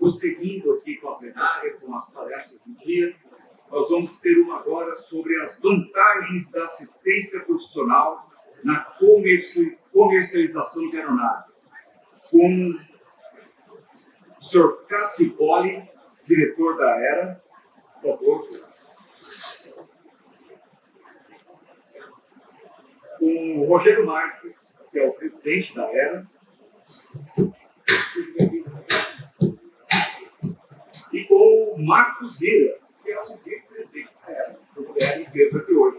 Prosseguindo aqui com a plenária, com as palestras do dia, nós vamos ter uma agora sobre as vantagens da assistência profissional na comercialização de aeronaves, com o senhor Cassipoli, diretor da AERA. Por favor. Com o Rogério Marques, que é o presidente da AERA. E com o Marcos Zira, que é o vice-presidente da AERA, do empresa aqui hoje.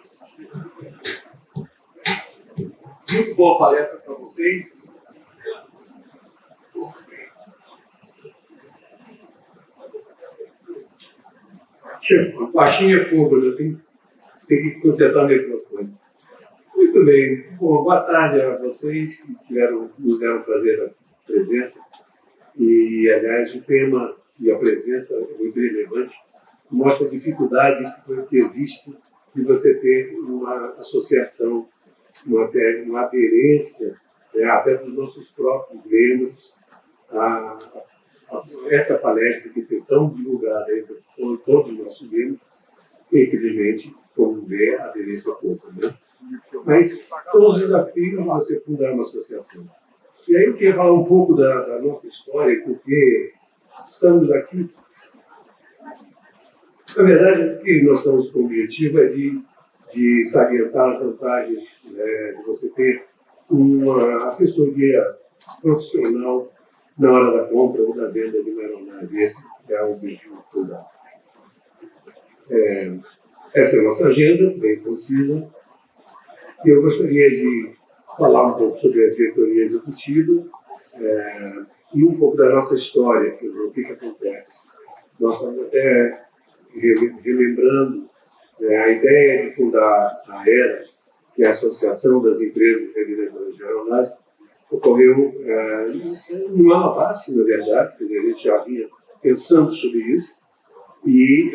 Muito boa palestra para vocês. Chefe, baixinho é fogo, eu tenho que consertar o microfone. Muito bem. Bom, boa tarde a vocês que nos deram o prazer da presença. E, aliás, o tema e a presença é muito relevante. Mostra a dificuldade que existe de você ter uma associação, uma aderência, até dos nossos próprios membros, a essa palestra que foi tão divulgada entre todos os nossos membros, e, infelizmente, como vê, a aderência é pouca, né? Mas são os desafios de você fundar uma associação. E aí eu queria falar um pouco da nossa história, porque estamos aqui. Na verdade, o que nós estamos com o objetivo é de salientar as vantagens, de você ter uma assessoria profissional na hora da compra ou da venda de uma aeronave. Esse é o objetivo fundamental. Essa é a nossa agenda, bem concisa. E eu gostaria de falar um pouco sobre a diretoria executiva e um pouco da nossa história, o que acontece. Nós estamos até relembrando a ideia de fundar a AERA, que é a Associação das Empresas Revendedoras de Aeronaves, ocorreu numa Alabácia, na verdade, porque a gente já vinha pensando sobre isso, e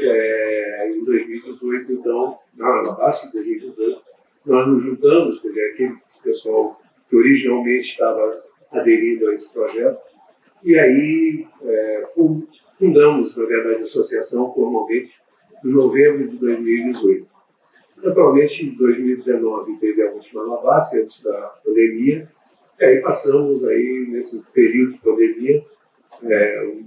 em 2018, então, na Alabácia, em 2018, nós nos juntamos, quer dizer, aquele pessoal que originalmente estava aderindo a esse projeto, e aí fundamos, na verdade, a associação formalmente em novembro de 2018. Naturalmente, em 2019 teve a última Alabácia, antes da pandemia, e aí passamos aí, nesse período de pandemia,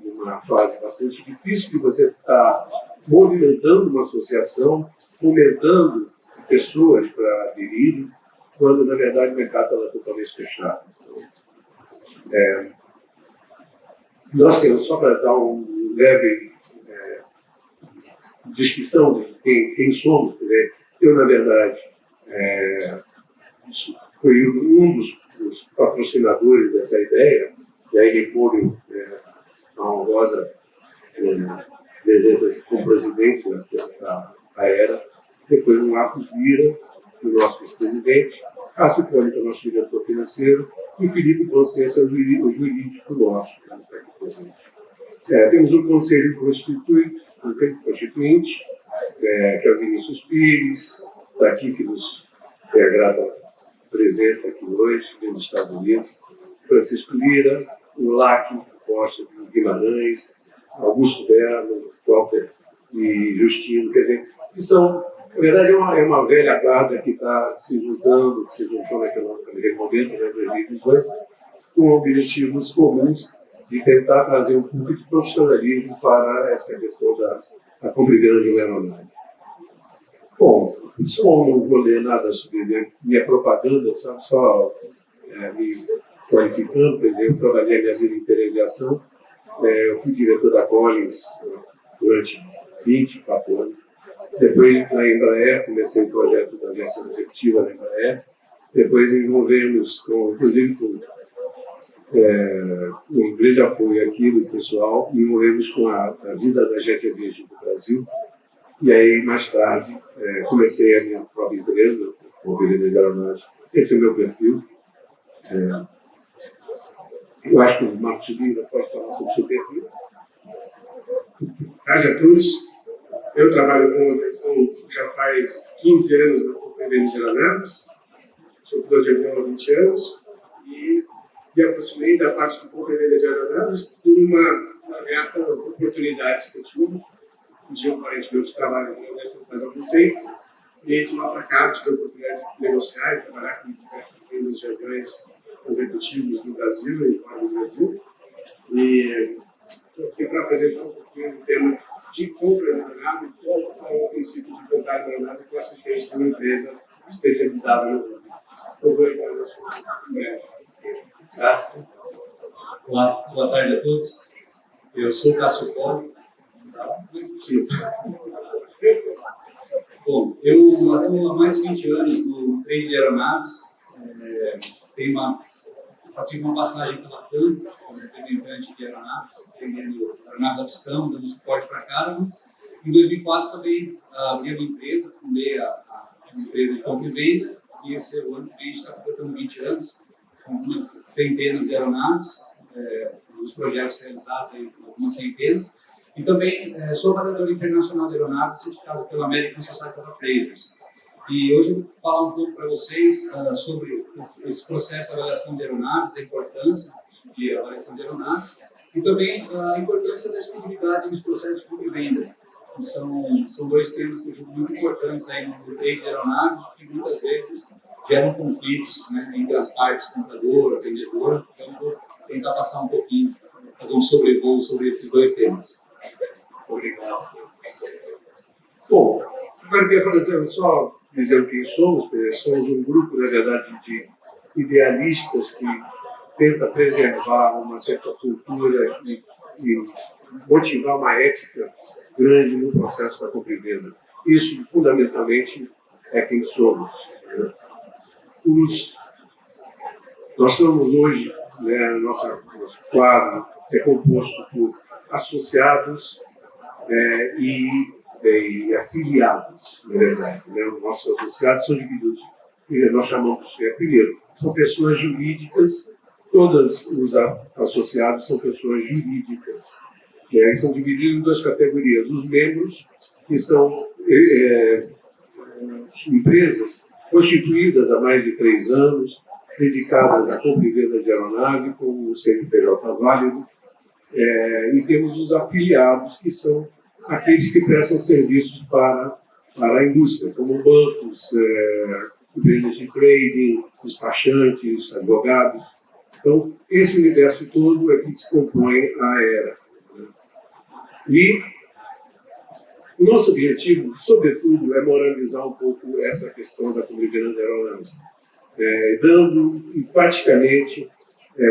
uma fase bastante difícil, que você está movimentando uma associação, fomentando pessoas para aderirem, quando, na verdade, o mercado estava totalmente fechado. Nós temos, só para dar um leve descrição de quem somos, eu, na verdade, fui um dos patrocinadores dessa ideia, e aí Repúblico, a honrosa presença como presidente da AERA, depois o Marcos Vira, o nosso vice-presidente, Cássio Poli, que é o nosso diretor financeiro, e Felipe Consciência, o jurídico nosso. Temos um conselho constituinte, que é o Vinícius Pires, está aqui, que nos agrada a presença aqui hoje, dos Estados Unidos, Francisco Lira, o LAC, Costa Guimarães, Augusto Belo, Walter e Justino, quer dizer, que são, na verdade, é uma velha guarda que está se juntou naquele momento, 2018, com objetivos comuns de tentar trazer um pouco de profissionalismo para essa questão da compra de grande aeronave. Bom, isso não vou ler nada sobre minha propaganda, sabe? Só me qualificando, por exemplo, trabalhei a minha vida inteira em aviação. Eu fui diretor da Collins durante 24 anos. Depois, na Embraer, comecei o projeto da aviação executiva na Embraer. Depois, envolvemos, inclusive com o grande apoio aqui do pessoal, envolvemos com a vida da Jet Aviation do Brasil. E aí, mais tarde, comecei a minha própria empresa, o Vendedor de Aeronaves. Esse é o meu perfil. Eu acho que o Marcos Lira pode falar sobre o seu perfil. Boa tarde a todos. Eu trabalho com aviação já faz 15 anos na Companhia de Aeronaves. Sou piloto de avião há 20 anos e me aproximei da parte do Companhia de Aeronaves por uma uma grata oportunidade que eu tive. Um dia, um parente meu que trabalha com essa faz algum tempo, e de lá para cá, tive a oportunidade de negociar e trabalhar com diversas vendas de aviões executivos no Brasil e fora do Brasil. E estou aqui para apresentar um pouquinho o tema de compra de aeronave e qual é o princípio de comprar uma aeronave com assistência de uma empresa especializada no ramo. Eu vou entrar no assunto em breve. Olá, boa tarde a todos. Eu sou o Cássio Poli. Bom, eu atuo há mais de 20 anos no trade de aeronaves. Tive uma passagem pela TAM, como representante de aeronaves, vendendo aeronaves à pistão, dando suporte para caravans. Em 2004 também abri uma empresa, fundei a empresa de compra e venda, e esse ano que vem está completando 20 anos, com algumas centenas de aeronaves, os projetos realizados aí, algumas centenas. E também sou avaliador internacional de aeronaves, certificado pela American Society of Appraisers. E hoje eu vou falar um pouco para vocês sobre esse processo de avaliação de aeronaves, a importância de avaliação de aeronaves e também a importância da exclusividade nos processos de compra e venda. Que são dois temas que eu julgo muito importantes aí no trade de aeronaves que muitas vezes geram conflitos, né, entre as partes, comprador, vendedor. Então eu vou tentar passar um pouquinho, fazer um sobrevoo sobre esses dois temas. Obrigado. Bom, eu queria fazer só dizer quem somos. Somos um grupo, na verdade, de idealistas que tenta preservar uma certa cultura e motivar uma ética grande no processo da compra e venda. Isso, fundamentalmente, é quem somos. Né? Nós somos hoje, né, nosso quadro é composto por associados e afiliados, na verdade. Né? Os nossos associados são divididos, nós chamamos primeiro, são pessoas jurídicas, todos os associados são pessoas jurídicas. E são divididos em duas categorias, os membros, que são empresas constituídas há mais de 3 anos, dedicadas à compra e venda de aeronave, com o CNPJ válido, e temos os afiliados, que são aqueles que prestam serviços para a indústria, como bancos, empresas de trading, despachantes, advogados. Então, esse universo todo é que se compõe a AERA. E o nosso objetivo, sobretudo, é moralizar um pouco essa questão da compra e venda de aeronaves, dando, enfaticamente,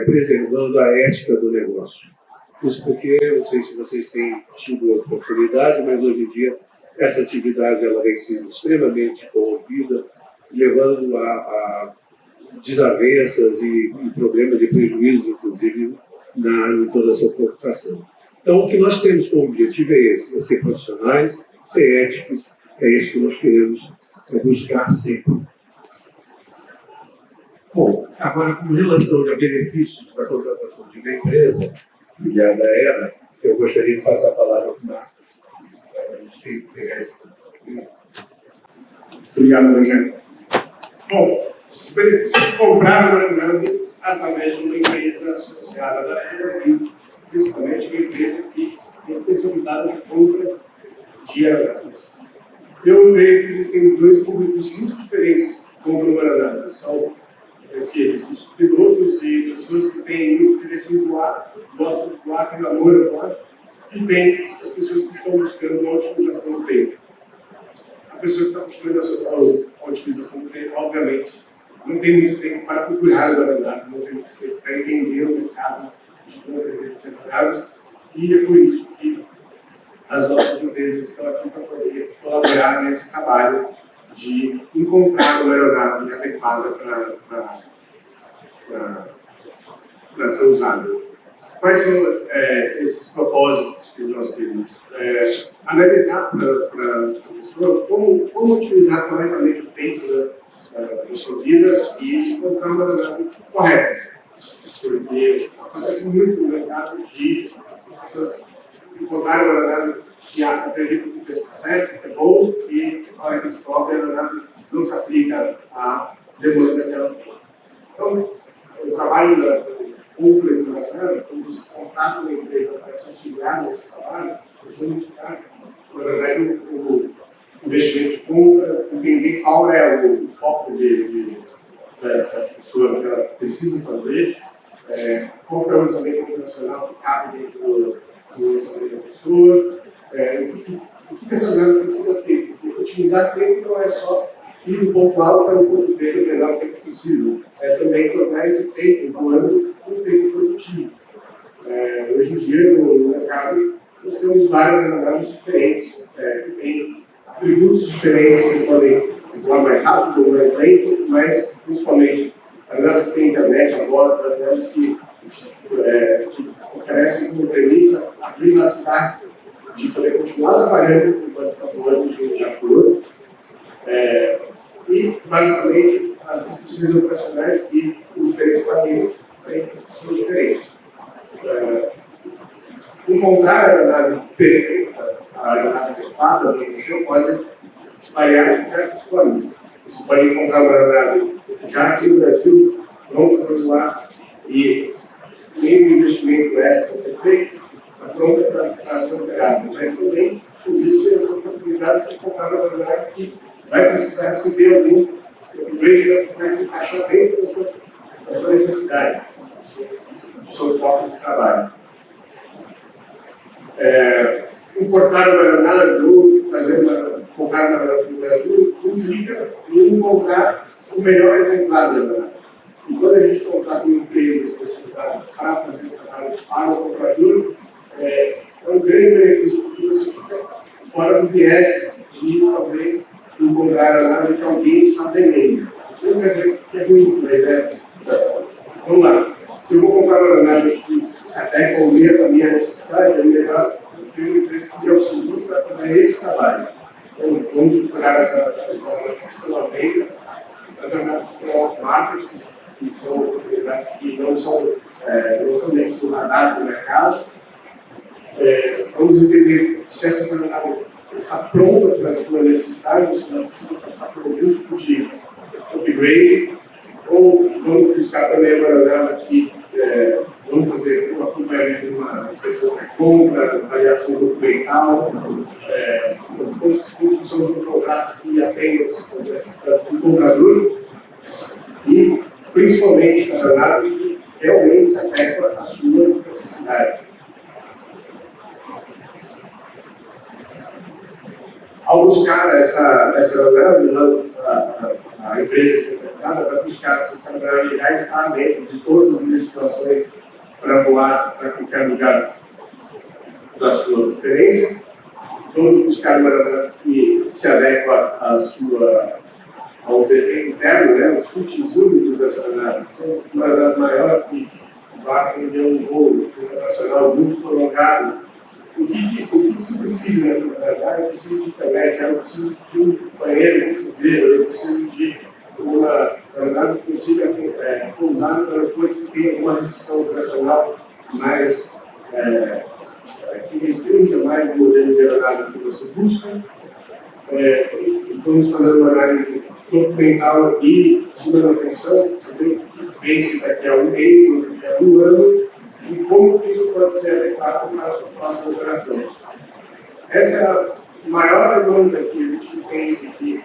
preservando a ética do negócio. Isso porque, não sei se vocês têm tido a oportunidade, mas hoje em dia essa atividade ela vem sendo extremamente corrompida, levando a desavenças e problemas de prejuízo, inclusive, em toda essa preocupação. Então, o que nós temos como objetivo é esse, é ser profissionais, ser éticos, é isso que nós queremos buscar sempre. Bom, agora, com relação a benefícios da contratação de uma empresa, ligada a ela, eu gostaria de passar a palavra para o Marco. Obrigado, Rogério. Bom, os benefícios de comprar uma aeronave através de uma empresa associada da AERA e principalmente uma empresa que é especializada na compra de aeronaves. Eu creio que existem dois públicos muito diferentes que compram uma aeronave. São os pilotos e pessoas que têm muito interesse em voar, gostam de voar, têm amor a voar, e tem as pessoas que estão buscando a otimização do tempo. A pessoa que está buscando a otimização do tempo, obviamente, não tem muito tempo para procurar o aeronave, não tem muito tempo para entender o mercado de compra e venda de aeronaves, e é por isso que as nossas empresas estão aqui para poder colaborar nesse trabalho de encontrar uma aeronave adequada para ser usada. Quais são esses propósitos que nós temos? Analisar para a pessoa como utilizar corretamente o tempo da sua vida e encontrar uma aeronave correta. Porque acontece muito no mercado de as pessoas encontrarem uma aeronave que acreditam que o preço certo, é bom, e na hora que descobre, a aeronave não se aplica à demanda daquela. Então, o trabalho compra de banana, quando você contrata uma empresa para te auxiliar nesse trabalho, você vai buscar, na verdade, o investimento de compra, entender qual é o foco dessa pessoa que ela precisa fazer, qual é o orçamento operacional que cabe dentro do orçamento da pessoa, o que essa jornada precisa ter. Porque otimizar tempo não é só ir do ponto A para o ponto B no menor tempo possível, é também tornar esse tempo voando um tempo produtivo. Hoje em dia, no mercado, nós temos várias aeronaves diferentes, que têm atributos diferentes que podem voar mais rápido ou mais lento, mas principalmente aeronaves que têm internet a bordo, aeronaves que te oferecem como premissa a privacidade de poder continuar trabalhando enquanto está voando de um lugar para o outro. E, basicamente, as restrições operacionais que os diferentes países têm restrições diferentes. Encontrar a aeronave perfeita, a aeronave adequada para você pode variar de diversas formas. Você pode encontrar uma aeronave já aqui no Brasil, pronta para voar, e nenhum investimento extra a ser feito, está pronta para ser operada. Mas também existem as oportunidades de comprar uma aeronave que vai precisar receber algum upgrade que vai se encaixar dentro da sua necessidade, do seu foco de trabalho. Importar uma aeronave ou comprar uma aeronave no Brasil implica em encontrar o melhor exemplar da aeronave. E quando a gente contrata uma empresa especializada para fazer esse trabalho para o comprador, é um grande benefício, porque você fica fora do viés de, talvez, encontrar a aeronave que alguém está vendendo. Isso não quer dizer que é ruim, mas vamos lá. Se eu vou comprar uma aeronave que se adequa ao minha necessidade, é melhor ter uma empresa que me auxilie para fazer esse trabalho. Então, vamos procurar as aeronaves que estão à venda, as aeronaves que estão off-market, que são oportunidades que não são localmente do radar do mercado. Vamos entender se essa aeronave está pronta para a sua necessidade, se ela precisa passar por algum tipo de upgrade, ou vamos buscar também uma aeronave que vamos fazer um acompanhamento de uma inspeção de compra, avaliação documental, construção de um contrato que atenda as necessidades do comprador e, principalmente, a aeronave que realmente se adequa à sua necessidade. Ao buscar essa aeronave, a empresa especializada vai buscar se essa aeronave já está dentro de todas as legislações para voar para qualquer lugar da sua preferência. Vamos buscar uma aeronave que se adequa ao desenho interno, né, os fluxos únicos dessa aeronave. Então, uma aeronave maior que vai atender um voo internacional muito prolongado. O que se precisa nessa aeronave? Eu preciso de internet, eu preciso de um banheiro, um chuveiro, eu preciso de uma aeronave que consiga pousar no aeroporto que tenha uma restrição operacional mais que restrinja mais o modelo de aeronave que você busca. Vamos fazer uma análise documental e de manutenção, saber o que vence daqui a um mês ou daqui a um ano, e como isso pode ser adequado para a sua próxima operação. Essa é a maior demanda que a gente entende que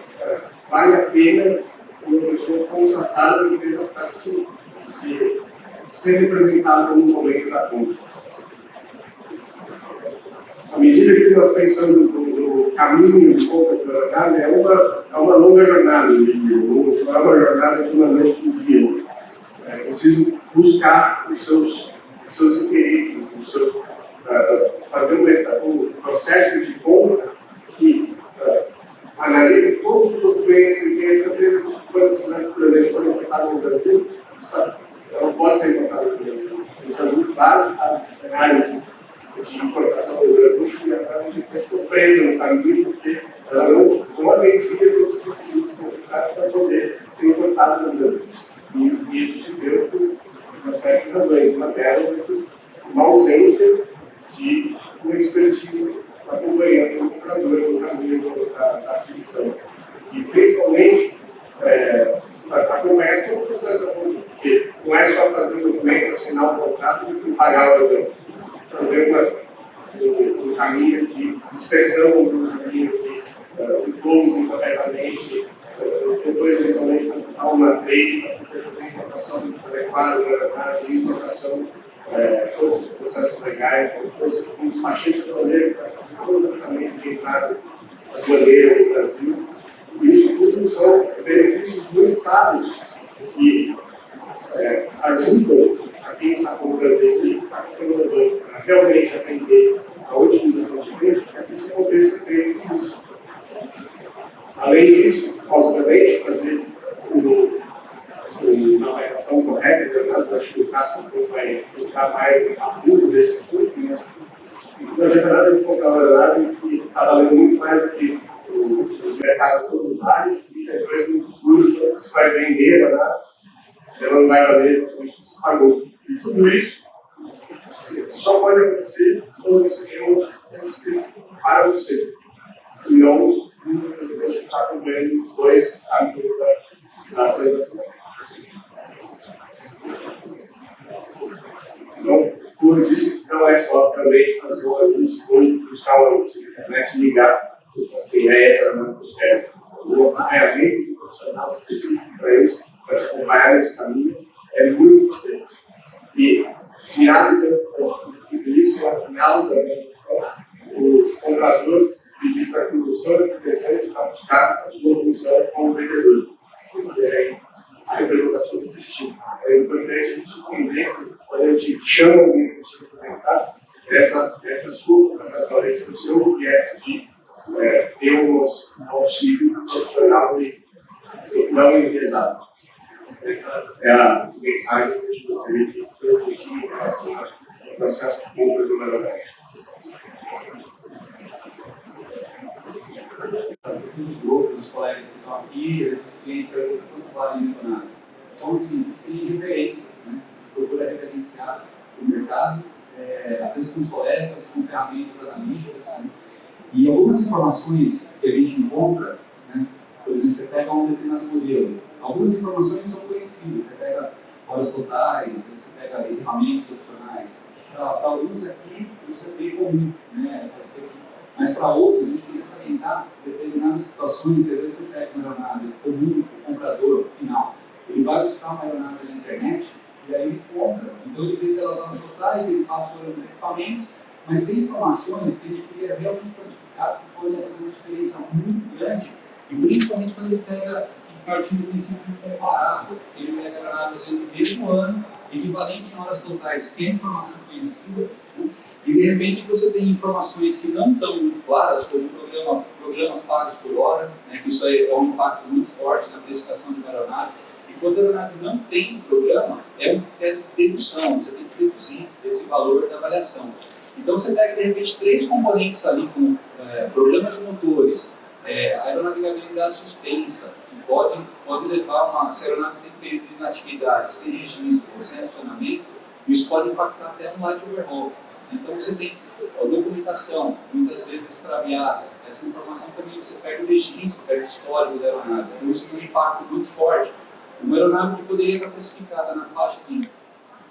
vale a pena uma pessoa contratar uma empresa para ser representada no momento da compra. À medida que nós pensamos no caminho de compra de aeronave, é uma longa jornada, não é uma jornada de uma noite para um dia. É preciso buscar os seus interesses, fazer um processo de compra que analise todos os documentos e tenha certeza que quando essa aeronave, por exemplo, for importada no Brasil, ela não pode ser importada no Brasil. Então, vários cenários de importação do Brasil que a gente ficou presa no caminho porque ela não atendia todos os requisitos necessários para poder ser importada no Brasil. E isso se deu por uma série de razões. Uma delas é uma ausência de uma expertise acompanhando o comprador no caminho da aquisição. E, principalmente, acompanhar todo o processo da compra, porque não é só fazer um documento, assinar um contrato de pagar o avião. Fazer um caminho de inspeção, um caminho de pouso corretamente, depois, eventualmente, comprar uma trade para fazer a importação adequada, a importação, todos os processos legais, todos os despachantes de maneira para fazer todo o tratamento de entrada aduaneira no Brasil. E isso tudo são benefícios muito caros que ajudam a quem está comprando a realmente atender a utilização de crédito, para que isso aconteça crédito com isso. Além disso, obviamente, fazer uma avaliação correta, eu acho que o Cássio vai entrar mais a fundo desse assunto, mas não adianta nada de comprar uma aeronave que está valendo muito mais do que o mercado todo vale, e depois no futuro, quando você vai vender a aeronave, ela não vai valer exatamente o que você pagou. E tudo isso só pode acontecer quando você tem um específico para você. E não você está acompanhando os dois âmbitos da transação. Então, como eu disse, não é só também fazer um anúncio ou buscar um anúncio na internet, ligar. Assim, essa um acompanhamento de profissional específico para isso, para acompanhar nesse caminho, é muito importante. E tirar tudo isso ao final da transação, o comprador pedir para a produção representante para buscar a sua comissão como vendedor. A representação desistir. É importante a gente entender que quando a gente chama alguém para te representar, essa sua contratação, esse é o seu objeto de ter um auxílio profissional e não enviesado. Essa é a mensagem que a gente gostaria de transmitir em relação ao processo de compra do aeronave. Os grupos, os colegas que estão aqui, eles explicam quanto vale a aeronave. Então, assim, a gente tem referências, né? Procura referenciar o mercado, às vezes com os colegas, com ferramentas analíticas, né? E algumas informações que a gente encontra, né? Por exemplo, você pega um determinado modelo, algumas informações são conhecidas, você pega horas totais, você pega equipamentos opcionais. Para alguns aqui, isso é bem comum, né? Mas para outros, a gente tem que salientar determinadas situações, às vezes você pega uma aeronave comum, o comprador final, ele vai buscar uma aeronave na internet e aí ele compra. Então ele vê pelas horas totais, ele passa os equipamentos, mas tem informações que a gente queria realmente quantificar que podem fazer uma diferença muito grande, e principalmente quando ele pega partindo do princípio comparável, ele pega aeronaves às vezes no mesmo ano, equivalente em horas totais, que é informação conhecida, né? E de repente você tem informações que não estão muito claras, como programas pagos por hora, né, que isso aí é um impacto muito forte na precificação de uma aeronave. E quando a aeronave não tem programa, é um critério de dedução, você tem que deduzir esse valor da avaliação. Então você pega de repente 3 componentes ali com problemas de motores, a aeronavegabilidade suspensa, que pode levar se a aeronave tem período de inatividade, sem registro ou sem acionamento, isso pode impactar até no light overhaul. Então você tem a documentação, muitas vezes extraviada, essa informação também você perde o registro, perde o histórico da aeronave, então isso tem um impacto muito forte. Uma aeronave que poderia estar classificada na faixa de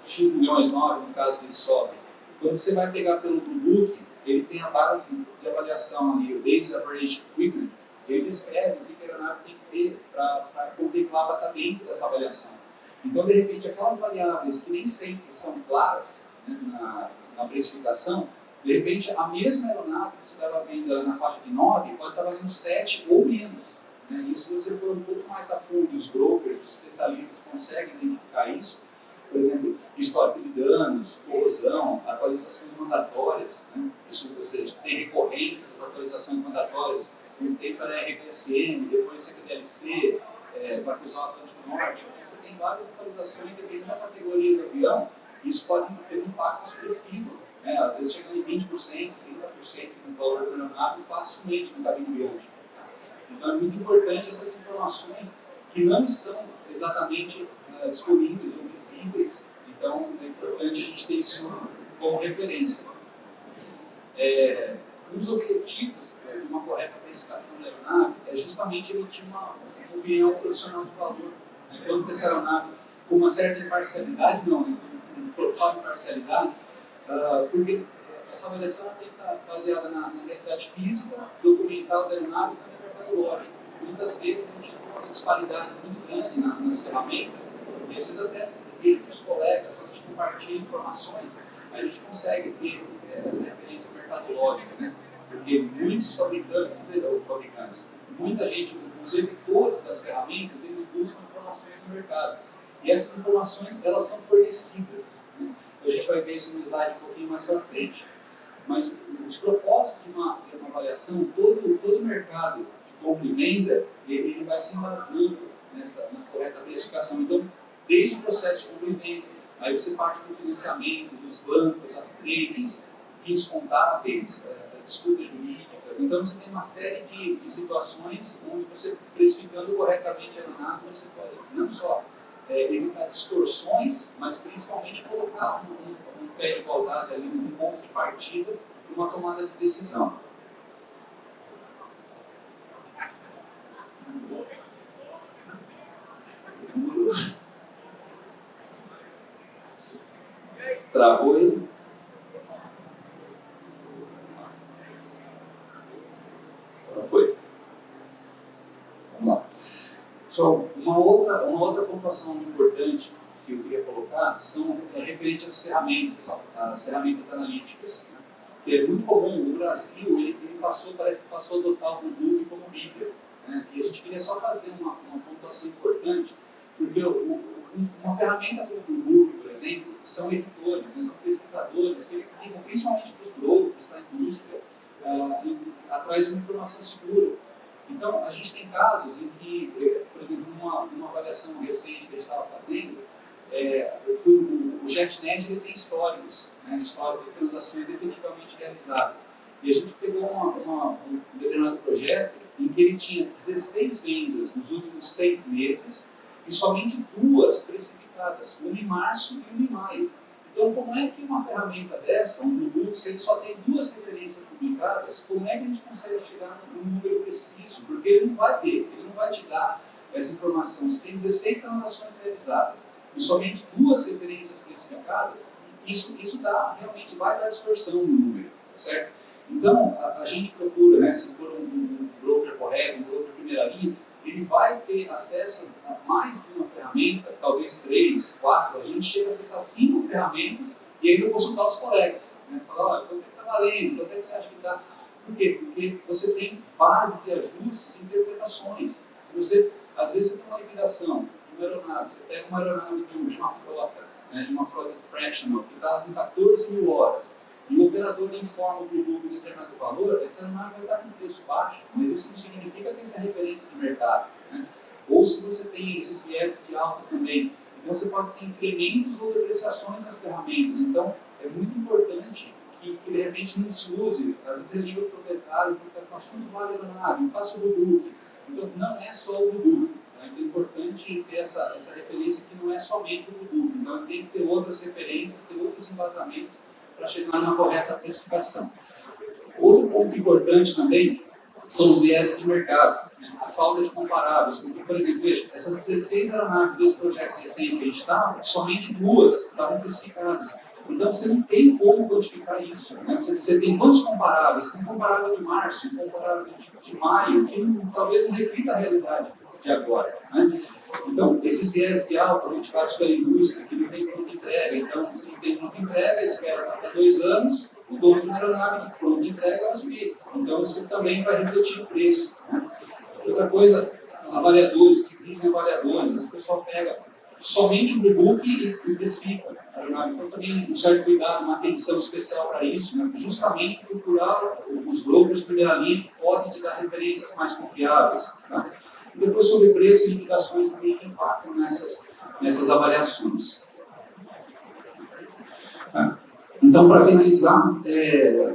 X milhões 9, no caso desse software, quando você vai pegar pelo Blue Book, ele tem a base de avaliação ali, o Base Average Equipment, ele descreve o que a aeronave tem que ter para contemplar, para estar dentro dessa avaliação. Então, de repente, aquelas variáveis que nem sempre são claras, né, na precificação, de repente, a mesma aeronave que você estava vendo na faixa de 9 pode estar valendo 7 ou menos. Né? E se você for um pouco mais a fundo, os brokers, os especialistas conseguem identificar isso. Por exemplo, histórico de danos, corrosão, atualizações mandatórias. Né? Isso você tem recorrência das atualizações mandatórias, tem para RPSM, depois CPDLC, para cruzar o Atlântico Norte. Você tem várias atualizações, dependendo da categoria do avião, isso pode ter um impacto expressivo, né? Às vezes chegando em 20%, 30% no valor da aeronave facilmente no cabine grande. Então é muito importante essas informações que não estão exatamente disponíveis ou visíveis, então é importante a gente ter isso como referência. Um dos objetivos de uma correta precificação da aeronave é justamente emitir uma opinião profissional de valor. Quando essa aeronave com uma certa imparcialidade, não, um falo em parcialidade, porque essa avaliação tem que estar baseada na realidade física, documental da aeronave e também mercadológica. Muitas vezes a gente tem uma disparidade muito grande nas ferramentas, e às vezes até entre os colegas, quando a gente compartilha informações, a gente consegue ter essa referência mercadológica, né? Porque muitos fabricantes, muita gente, os editores das ferramentas, eles buscam informações no mercado. E essas informações, elas são fornecidas, né? A gente vai ver isso no slide um pouquinho mais para frente. Mas os propósitos de uma avaliação, todo o mercado de compra e venda, ele vai se embasando na correta precificação. Então, desde o processo de compra e venda, aí você parte do financiamento, dos bancos, as tradings, fins contábeis, disputas jurídicas. Então, você tem uma série de situações onde você, precificando corretamente a aeronave, você pode não só evitar distorções, mas principalmente colocar um pé de igualdade ali, um ponto de partida para uma tomada de decisão. Travou ele? Agora foi. Vamos lá. Só uma outra pontuação importante que eu queria colocar é referente às ferramentas analíticas. Né? Que é muito comum, no Brasil, ele parece que passou a adotar o Google como Bíblia. Né? E a gente queria só fazer uma pontuação importante, porque uma ferramenta como o Google, por exemplo, são editores, né? São pesquisadores que eles ligam principalmente para os brokers, para a indústria, atrás de uma informação segura. Então, a gente tem casos em que, por exemplo, numa avaliação recente que a gente estava fazendo, o JetNet ele tem históricos, né, históricos de transações efetivamente realizadas. E a gente pegou um determinado projeto em que ele tinha 16 vendas nos últimos 6 meses e somente 2 precificadas, uma em março e uma em maio. Então, como é que uma ferramenta dessa, um produto, se ele só tem 2 referências publicadas, como é que a gente consegue chegar num número preciso? Porque ele não vai te dar essa informação. Se tem 16 transações realizadas e somente 2 referências especificadas, isso realmente vai dar distorção no número, certo? Então, a gente procura, né, se for um broker correto, um broker primeira linha, ele vai ter acesso a mais de uma ferramenta, talvez 3, 4, a gente chega a acessar 5 ferramentas e ainda consultar os colegas. Né? Falar, olha, quanto é que está valendo, quanto é que você acha que está... Por quê? Porque você tem bases e ajustes e interpretações. Se você, às vezes você tem uma liquidação de uma aeronave, você pega uma aeronave de uma frota, né, de uma frota fractional, que está com 14 mil horas, e o operador informa para o Google determinado valor, essa aeronave vai estar com preço baixo, mas isso não significa que essa é referência de mercado. Né? Ou se você tem esses viés de alta também, então você pode ter incrementos ou depreciações nas ferramentas. Então, é muito importante que de repente não se use, às vezes ele liga o proprietário, o proprietário fala, quanto vale a aeronave? Me passa o Google. Então, não é só o Google. Tá? Então, é importante ter essa referência que não é somente o Google. Então, tem que ter outras referências, ter outros embasamentos para chegar na correta precificação. Outro ponto importante também são os viés de mercado, né? A falta de comparáveis. Porque, por exemplo, veja, essas 16 aeronaves desse projeto recente que a gente estava, somente 2 estavam precificadas. Então, você não tem como quantificar isso. Né? Você tem quantos comparáveis? Tem um comparável de março, um comparável de maio, que talvez não reflita a realidade de agora. Né? Então, esses viés de alta, indicados pela indústria, que não tem pronta entrega, então, se não tem pronta entrega, espera até 2 anos, o dono de uma aeronave de pronta entrega vai subir. Então, isso também vai refletir o preço. Né? Outra coisa, avaliadores, que se dizem avaliadores, o pessoal pega somente o Google e precifica a aeronave. Então, também um certo cuidado, uma atenção especial para isso, né? Justamente procurar os brokers de primeira linha que podem te dar referências mais confiáveis. Tá? E depois, sobre preço e limitações também que impactam nessas avaliações. Tá? Então, para finalizar,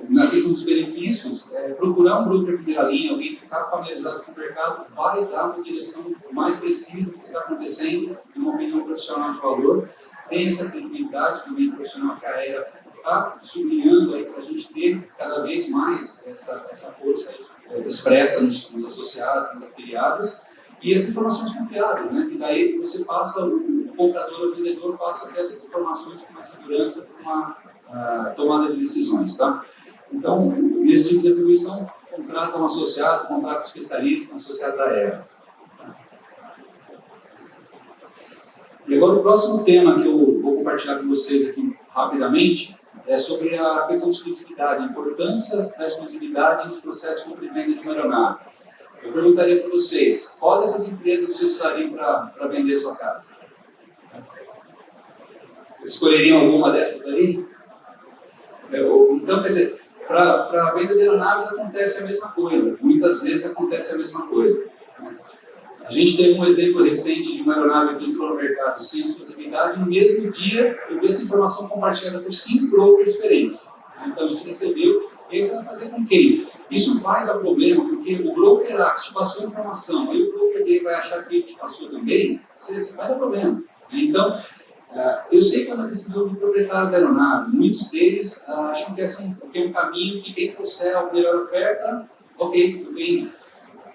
na questão dos benefícios, procurar um broker de primeira linha, alguém que está familiarizado com o mercado, vai dar uma direção mais precisa do que está acontecendo, uma opinião profissional de valor. Tem essa credibilidade também profissional que a Aera está sublinhando aí para a gente ter cada vez mais essa força expressa nos associados, nas afiliadas. e as informações confiáveis, né? Que daí você passa, o comprador ou o vendedor passa a ter essas informações com mais segurança para uma tomada de decisões, tá? Então, nesse tipo de atribuição, contrata um associado, contrata um especialista, um associado da ERA. E agora o próximo tema que eu vou compartilhar com vocês aqui rapidamente é sobre a questão de exclusividade, a importância da exclusividade nos processos de compra e venda de uma aeronave. Eu perguntaria para vocês, qual dessas empresas vocês usariam para vender sua casa? Escolheriam alguma dessas aí? Então, quer dizer, para a venda de aeronaves acontece a mesma coisa, muitas vezes acontece a mesma coisa. A gente teve um exemplo recente de uma aeronave que entrou no mercado sem exclusividade, no mesmo dia eu vi essa informação compartilhada por 5 brokers diferentes. Então a gente recebeu, e aí você vai fazer com quem? Isso vai dar problema, porque o broker lá que te passou a informação, aí o broker dele vai achar que ele te passou também, você vai dar problema. Então, eu sei que é uma decisão do proprietário da aeronave, muitos deles acham que esse é um caminho que quem trouxer a melhor oferta, ok, eu venho.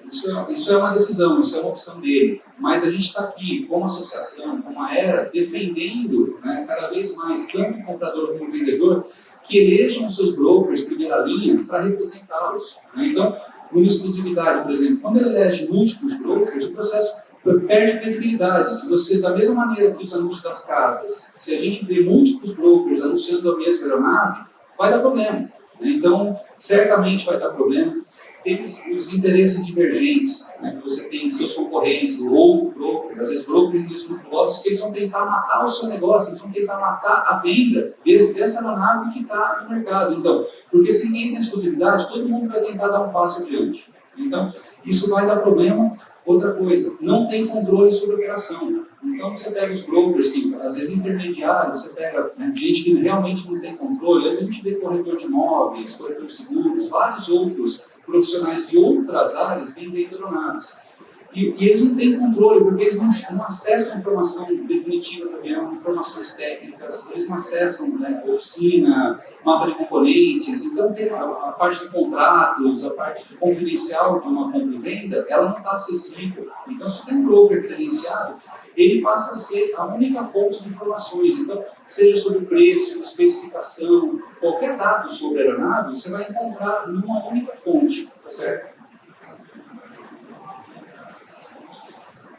Isso é uma decisão, isso é uma opção dele. Mas a gente está aqui, como associação, como a ERA, defendendo, né, cada vez mais, tanto o comprador como o vendedor, que elejam os seus brokers, primeira linha, para representá-los. Né? Então, uma exclusividade, por exemplo, quando ele elege múltiplos brokers, o processo perde credibilidade. Se você, da mesma maneira que os anúncios das casas, se a gente vê múltiplos brokers anunciando a mesma aeronave, vai dar problema. Né? Então, certamente vai dar problema. Tem os interesses divergentes, né, que você tem seus concorrentes, o outro broker, às vezes brokers inescrupulosos, que eles vão tentar matar o seu negócio, eles vão tentar matar a venda dessa aeronave que está no mercado. Então, porque se ninguém tem exclusividade, todo mundo vai tentar dar um passo adiante. Então, isso vai dar problema. Outra coisa, não tem controle sobre a operação. Então, você pega os brokers, que às vezes intermediários, você pega, né, gente que realmente não tem controle, às vezes a gente vê corretor de imóveis, corretor de seguros, vários outros profissionais de outras áreas vendendo aeronaves. E eles não têm controle, porque eles não acessam informação definitiva do avião, informações técnicas, eles não acessam, né, oficina, mapa de componentes. Então, tem a parte de contratos, a parte de confidencial de uma compra e venda, ela não está acessível. Então, se tem um broker credenciado, ele passa a ser a única fonte de informações. Então, seja sobre preço, especificação, qualquer dado sobre a aeronave, você vai encontrar numa única fonte, tá certo?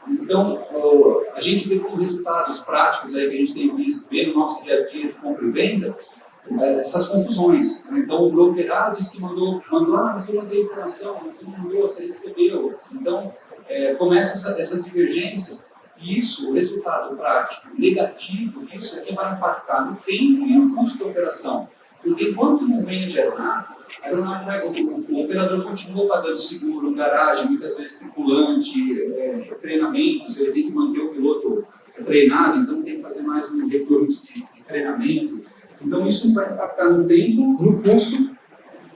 Então, a gente vê como resultados práticos aí que a gente tem visto, ver no nosso dia a dia de compra e venda, essas confusões. Então, o broker diz que mandou, mas eu mandei informação, mas você não mandou, você recebeu. Então, começa essas divergências. E isso, o resultado prático negativo disso é que vai impactar no tempo e no custo da operação. Porque enquanto não vem de aeronave, o operador continua pagando seguro, garagem, muitas vezes tripulante, treinamentos, ele tem que manter o piloto treinado, então tem que fazer mais um recurso de treinamento. Então isso vai impactar no tempo, no custo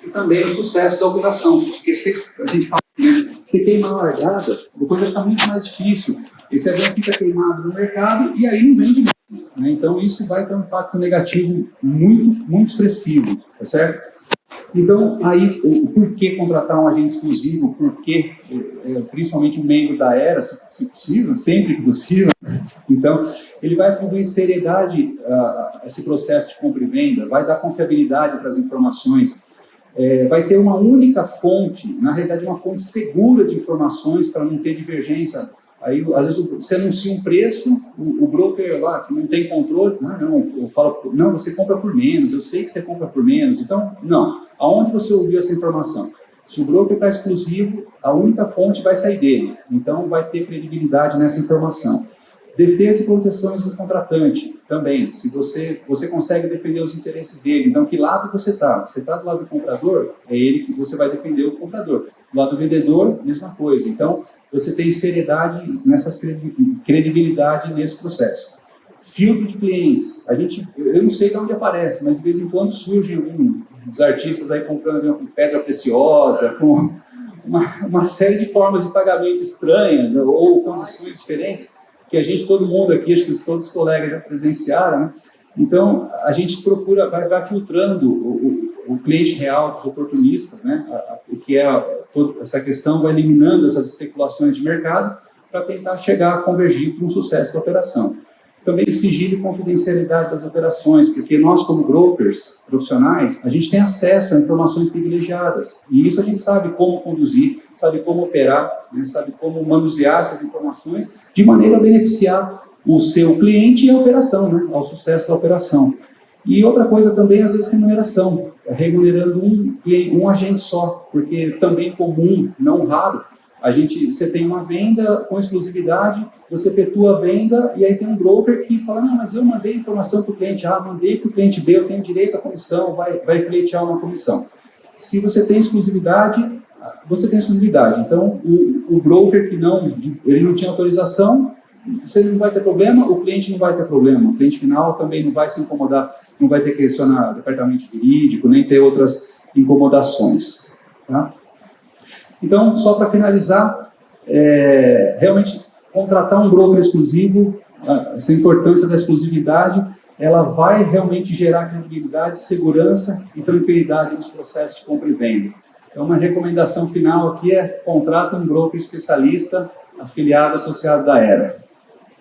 e também no sucesso da operação. Porque a gente fala, né, se queima a largada, depois vai ficar muito mais difícil. Esse avião fica queimado no mercado e aí não vende mais. Né? Então isso vai ter um impacto negativo muito, muito expressivo, tá certo? Então, aí, por que contratar um agente exclusivo? Por que, principalmente um membro da ERA, se possível, sempre que possível? Então, ele vai atribuir seriedade a esse processo de compra e venda, vai dar confiabilidade para as informações, vai ter uma única fonte, na realidade, uma fonte segura de informações para não ter divergência. Aí, às vezes, você anuncia um preço, o broker lá, que não tem controle, eu falo, não, você compra por menos, eu sei que você compra por menos, então, não. Aonde você ouviu essa informação? Se o broker está exclusivo, a única fonte vai sair dele, então vai ter credibilidade nessa informação. Defesa e proteções do contratante, também, se você consegue defender os interesses dele, então que lado você está? Você está do lado do comprador, é ele que você vai defender o comprador. Do lado do vendedor, mesma coisa. Então, você tem seriedade, credibilidade nesse processo. Filtro de clientes. Eu não sei de onde aparece, mas de vez em quando surgem alguns artistas aí comprando com pedra preciosa, com uma série de formas de pagamento estranhas, ou condições diferentes, que todo mundo aqui, acho que todos os colegas já presenciaram, né? Então, a gente procura, vai filtrando o cliente real dos oportunistas, né? O que é toda essa questão, vai eliminando essas especulações de mercado, para tentar chegar a convergir para um sucesso da operação. Também sigilo e confidencialidade das operações, porque nós, como brokers profissionais, a gente tem acesso a informações privilegiadas, e isso a gente sabe como conduzir, sabe como operar, né, sabe como manusear essas informações, de maneira a beneficiar o seu cliente e a operação, né, ao sucesso da operação. E outra coisa também, às vezes, remuneração, remunerando um agente só, porque também é comum, não raro, você tem uma venda com exclusividade, você efetua a venda e aí tem um broker que fala, não, mas eu mandei informação para o cliente A, mandei para o cliente B, eu tenho direito à comissão, vai pleitear uma comissão. Se você tem exclusividade, você tem exclusividade. Então, o broker que ele não tinha autorização, você não vai ter problema, o cliente não vai ter problema, o cliente final também não vai se incomodar, não vai ter que questionar departamento jurídico, nem ter outras incomodações. Tá? Então, só para finalizar, realmente contratar um broker exclusivo, essa importância da exclusividade, ela vai realmente gerar credibilidade, segurança e tranquilidade nos processos de compra e venda. Então, uma recomendação final aqui é contrata um broker especialista afiliado associado da Era.